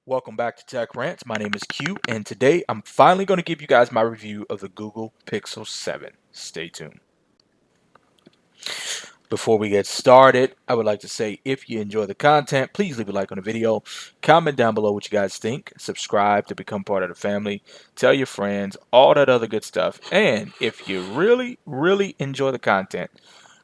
Welcome back to Tech Rants. My name is Q, and today I'm finally going to give you guys my review of the Google Pixel 7. Stay tuned. Before we get started, I would like to say if you enjoy the content, please leave a like on the video, comment down below what you guys think, subscribe to become part of the family, tell your friends, all that other good stuff. And if you really enjoy the content,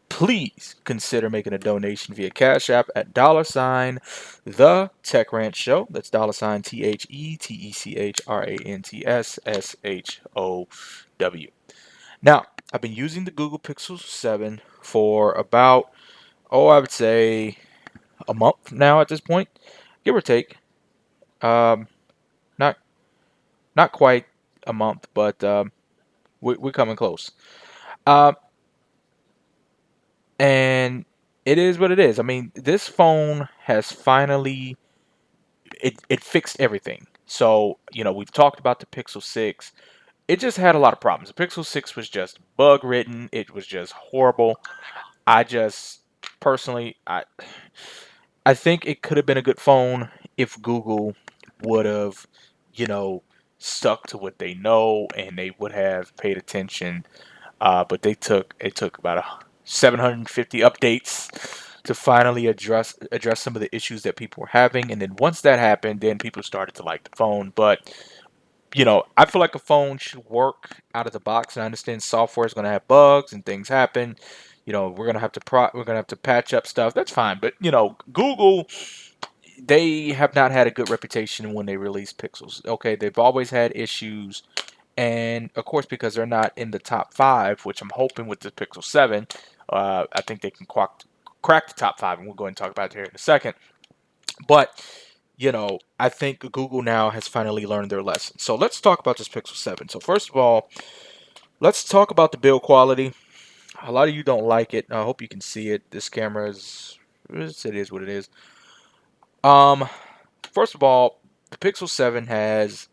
please consider making a donation via Cash App at $, the Tech Show. That's $TheTechrantsshow. Now, I've been using the Google Pixel 7 for about, I would say a month now at this point, give or take. Um, not not quite a month, but we're coming close. Um, and it is what it is. I mean, this phone has finally it fixed everything. So, we've talked about the Pixel 6. It just had a lot of problems. The Pixel 6 was just bug ridden. It was just horrible. I just personally I think it could have been a good phone if Google would have, you know, stuck to what they know and they would have paid attention. But it took about 750 updates to finally address some of the issues that people were having. And then once that happened, then people started to like the phone. But I feel like a phone should work out of the box. And I understand software is going to have bugs and things happen. We're gonna have to patch up stuff. That's fine. But Google, they have not had a good reputation when they release Pixels. Okay, they've always had issues, and of course because they're not in the top five, which I'm hoping with the Pixel 7, I think they can crack the top five, and we'll go ahead and talk about it here in a second. But I think Google now has finally learned their lesson. So let's talk about this Pixel 7. So first of all, let's talk about the build quality. A lot of you don't like it. I hope you can see it. This camera it is what it is. Um, First of all, the Pixel 7 has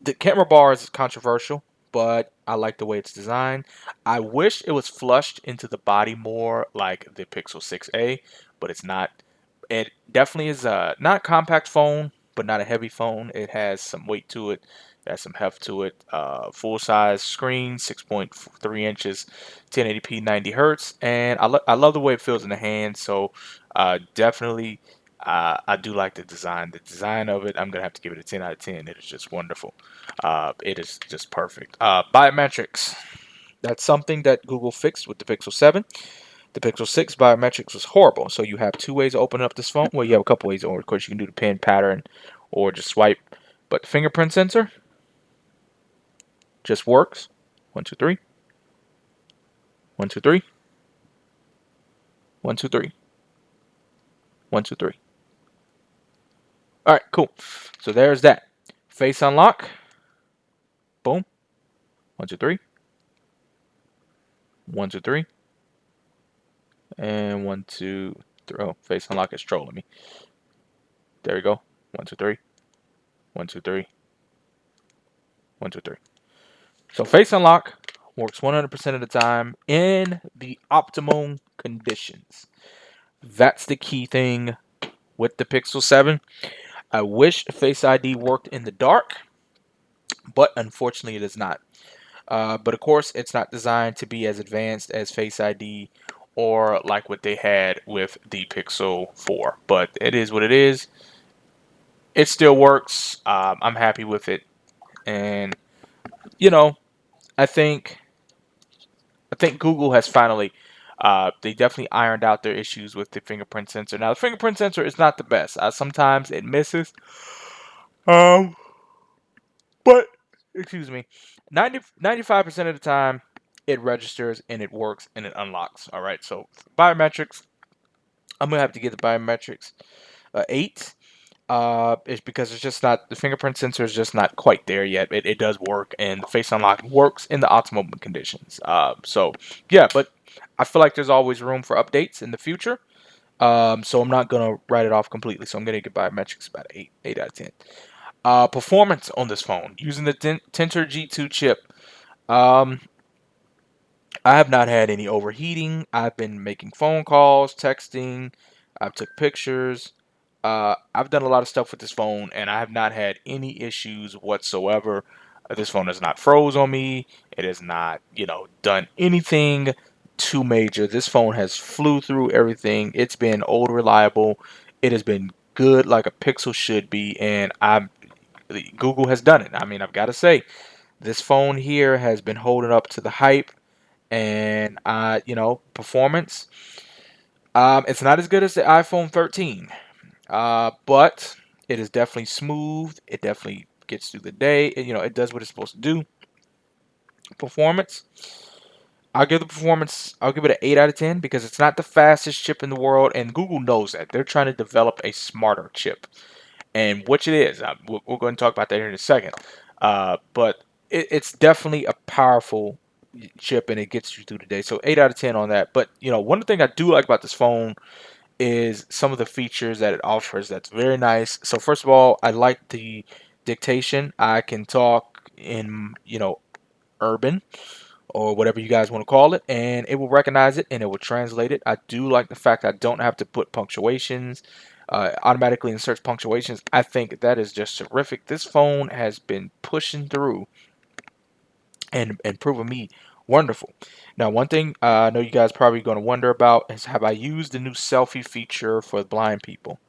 the camera bar is controversial, but I like the way it's designed. I wish it was flushed into the body more like the Pixel 6a, but it's not. It definitely is a not a compact phone, but not a heavy phone. It has some weight to it. It has some heft to it. Full size screen, 6.3 inches, 1080p, 90 hertz, and I love the way it feels in the hand. So definitely, I do like the design. The design of it, I'm gonna have to give it a 10 out of 10. It is just wonderful. It is just perfect. Biometrics. That's something that Google fixed with the Pixel 7. The Pixel 6 biometrics was horrible. So you have two ways to open up this phone. Well, you have a couple ways. Or of course, you can do the pin pattern or just swipe. But the fingerprint sensor just works. One, two, three. One, two, three. One, two, three. One, two, three. All right, cool. So there's that. Face unlock. Boom. One, two, three. One, two, three. And one, two, three. Oh, face unlock is trolling me. There we go. One, two, three. One, two, three. One, two, three. So face unlock works 100% of the time in the optimum conditions. That's the key thing with the Pixel 7. I wish Face ID worked in the dark, but unfortunately it is not. But of course, it's not designed to be as advanced as Face ID or like what they had with the Pixel 4. But it is what it is. It still works. I'm happy with it, and you know, I think I think Google has finally, they definitely ironed out their issues with the fingerprint sensor. Now, the fingerprint sensor is not the best. Sometimes it misses. Um, but, excuse me, 95% of the time, it registers and it works and it unlocks. All right, so biometrics, I'm going to have to get the biometrics 8. Is because it's just not the fingerprint sensor is just not quite there yet. It does work, and the face unlock works in the optimal conditions. So yeah, but I feel like there's always room for updates in the future. So I'm not gonna write it off completely. So I'm gonna get biometrics about 8 out of 10. Performance on this phone using the Tensor G2 chip. Um, I have not had any overheating. I've been making phone calls, texting. I've took pictures. I've done a lot of stuff with this phone, and I have not had any issues whatsoever. This phone has not froze on me. It has not, done anything too major. This phone has flew through everything. It's been old reliable. It has been good like a Pixel should be, and Google has done it. I mean, I've got to say, this phone here has been holding up to the hype, and performance. It's not as good as the iPhone 13. But it is definitely smooth. It definitely gets through the day. It does what it's supposed to do. Performance. I'll give it an 8 out of 10 because it's not the fastest chip in the world, and Google knows that. They're trying to develop a smarter chip, and which it is. We're going to talk about that here in a second. But it's definitely a powerful chip, and it gets you through the day. So 8 out of 10 on that. But one thing I do like about this phone is some of the features that it offers that's very nice. So first of all, I like the dictation. I can talk in, urban or whatever you guys want to call it, and it will recognize it and it will translate it. I do like the fact I don't have to put punctuations, automatically insert punctuations. I think that is just terrific. This phone has been pushing through and proving me wonderful. Now, one thing I know you guys probably going to wonder about is, have I used the new selfie feature for blind people?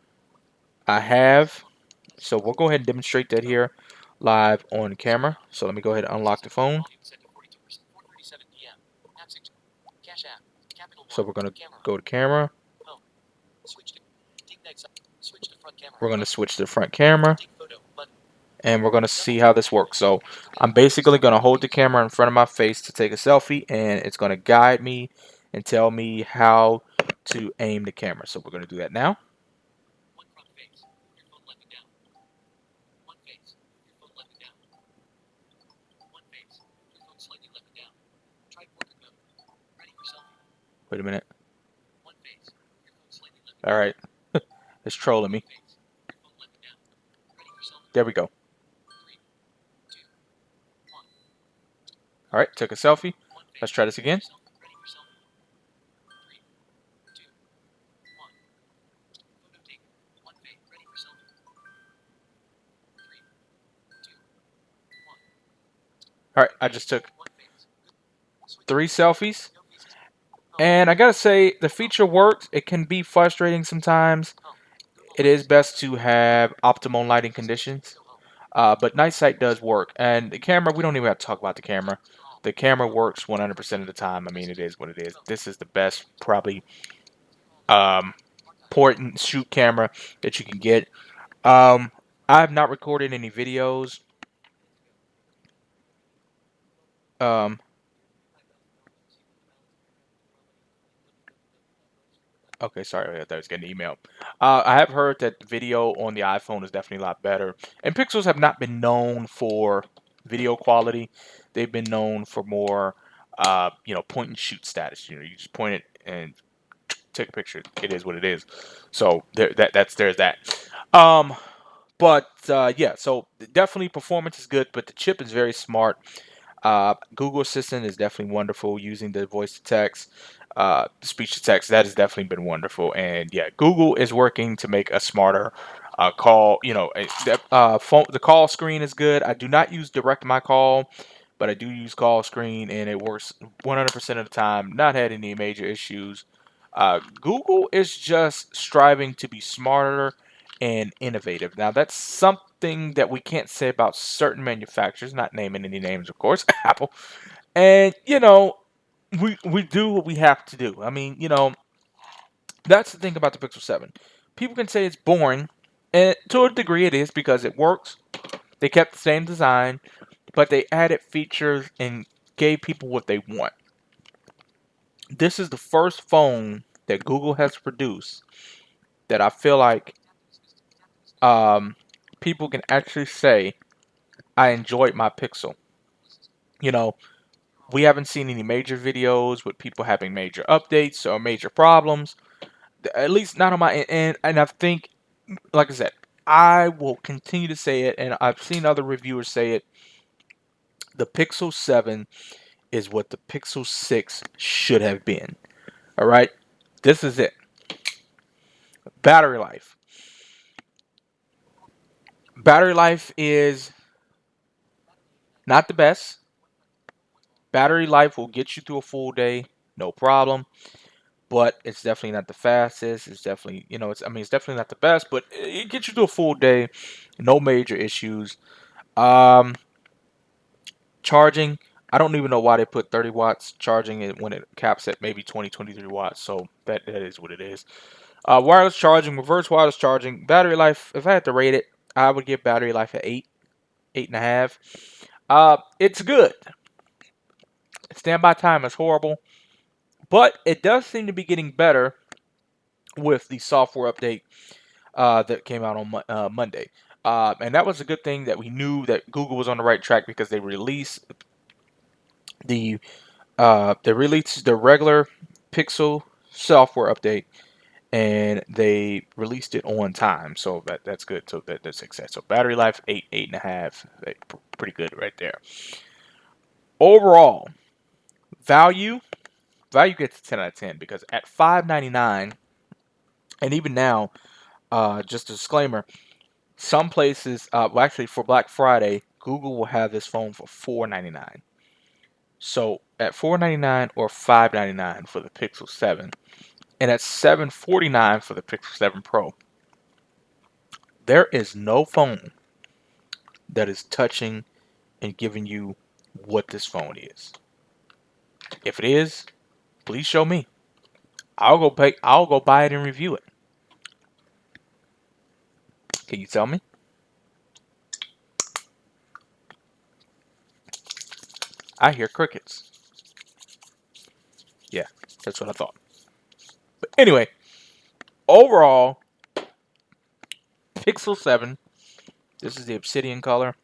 I have. So we'll go ahead and demonstrate that here live on camera. So let me go ahead and unlock the phone. So we're going to go to camera. We're going to switch to the front camera. And we're going to see how this works. So I'm basically going to hold the camera in front of my face to take a selfie, and it's going to guide me and tell me how to aim the camera. So we're going to do that now. Wait a minute. All right. It's trolling me. There we go. All right, took a selfie. Let's try this again. All right, I just took 3 selfies. And I gotta say, the feature works. It can be frustrating sometimes. It is best to have optimal lighting conditions. But night sight does work. And the camera, we don't even have to talk about the camera. The camera works 100% of the time. I mean, it is what it is. This is the best, probably, um, point and shoot camera that you can get. I have not recorded any videos. Um, Okay, sorry, I thought I was getting an email. I have heard that video on the iPhone is definitely a lot better. And Pixels have not been known for video quality. They've been known for more, point and shoot status. You just point it and take a picture. It is what it is. So there's that. Um, but yeah, so definitely performance is good, but the chip is very smart. Google Assistant is definitely wonderful using the voice to text, speech to text. That has definitely been wonderful. And yeah, Google is working to make a smarter call. The call screen is good. I do not use Direct My Call, but I do use call screen, and it works 100% of the time. Not had any major issues. Google is just striving to be smarter and innovative. Now, that's something that we can't say about certain manufacturers, not naming any names, of course, Apple. And, we do what we have to do. I mean, that's the thing about the Pixel 7. People can say it's boring, and to a degree it is because it works. They kept the same design, but they added features and gave people what they want. This is the first phone that Google has produced that I feel like um, people can actually say, I enjoyed my Pixel. You know, we haven't seen any major videos with people having major updates or major problems. At least not on my end. And I think, like I said, I will continue to say it, and I've seen other reviewers say it. The Pixel 7 is what the Pixel 6 should have been. All right, this is it. Battery life. Battery life is not the best. Battery life will get you through a full day, no problem. But it's definitely not the fastest. It's definitely, it's definitely not the best, but it gets you through a full day, no major issues. Um, Charging, I don't even know why they put 30 watts charging it when it caps at maybe 20, 23 watts. So that is what it is. Wireless charging, reverse wireless charging, battery life. If I had to rate it, I would give battery life an 8, 8.5. It's good. Standby time is horrible, but it does seem to be getting better with the software update that came out on Monday. And that was a good thing that we knew that Google was on the right track because the they released the regular Pixel software update and they released it on time, so that's good. So that's success. So battery life 8, 8.5, pretty good right there. Overall value, value gets a 10 out of 10 because at $5.99, and even now, just a disclaimer, some places, well, actually for Black Friday, Google will have this phone for $4.99. So at $4.99 or $5.99 for the Pixel 7, and at $7.49 for the Pixel 7 Pro, there is no phone that is touching and giving you what this phone is. If it is, please show me. I'll go buy it and review it. Can you tell me? I hear crickets. Yeah, that's what I thought. But anyway, overall, Pixel 7. This is the obsidian color.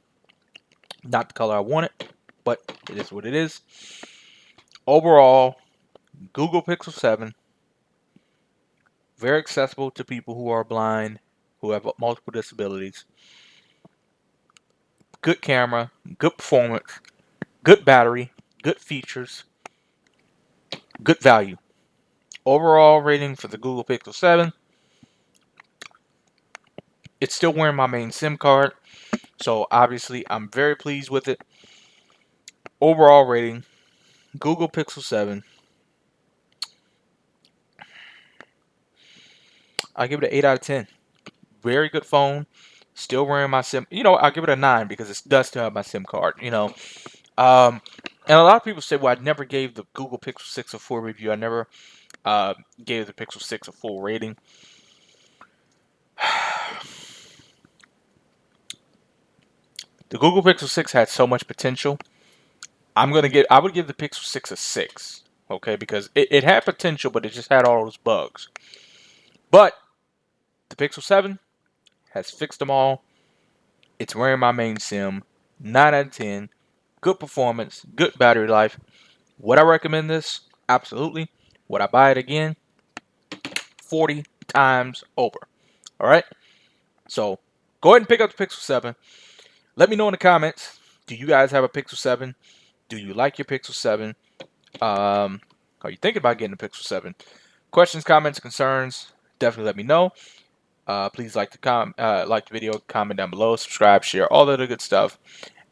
Not the color I wanted, but it is what it is. Overall, Google Pixel 7, very accessible to people who are blind, who have multiple disabilities. Good camera, good performance, good battery, good features, good value. Overall rating for the Google Pixel 7, it's still wearing my main SIM card, so obviously I'm very pleased with it. Overall rating, Google Pixel 7, I give it an 8 out of 10. Very good phone. Still wearing my SIM. I'll give it a 9 because it does still have my SIM card. Um, and a lot of people say, well, I never gave the Google Pixel 6 a full review. I never gave the Pixel 6 a full rating. The Google Pixel 6 had so much potential. I would give the Pixel 6 a 6. Okay, because it had potential, but it just had all those bugs. But the Pixel 7 has fixed them all. It's wearing my main SIM. 9 out of 10. Good performance, good battery life. Would I recommend this? Absolutely. Would I buy it again? 40 times over. All right. So go ahead and pick up the Pixel 7. Let me know in the comments. Do you guys have a Pixel 7? Do you like your Pixel 7? Are you thinking about getting a Pixel 7? Questions, comments, concerns? Definitely let me know. Please like the video, comment down below, subscribe, share, all that good stuff.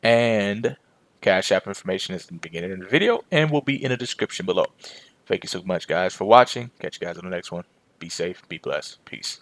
And Cash App information is in the beginning of the video and will be in the description below. Thank you so much, guys, for watching. Catch you guys on the next one. Be safe, be blessed. Peace.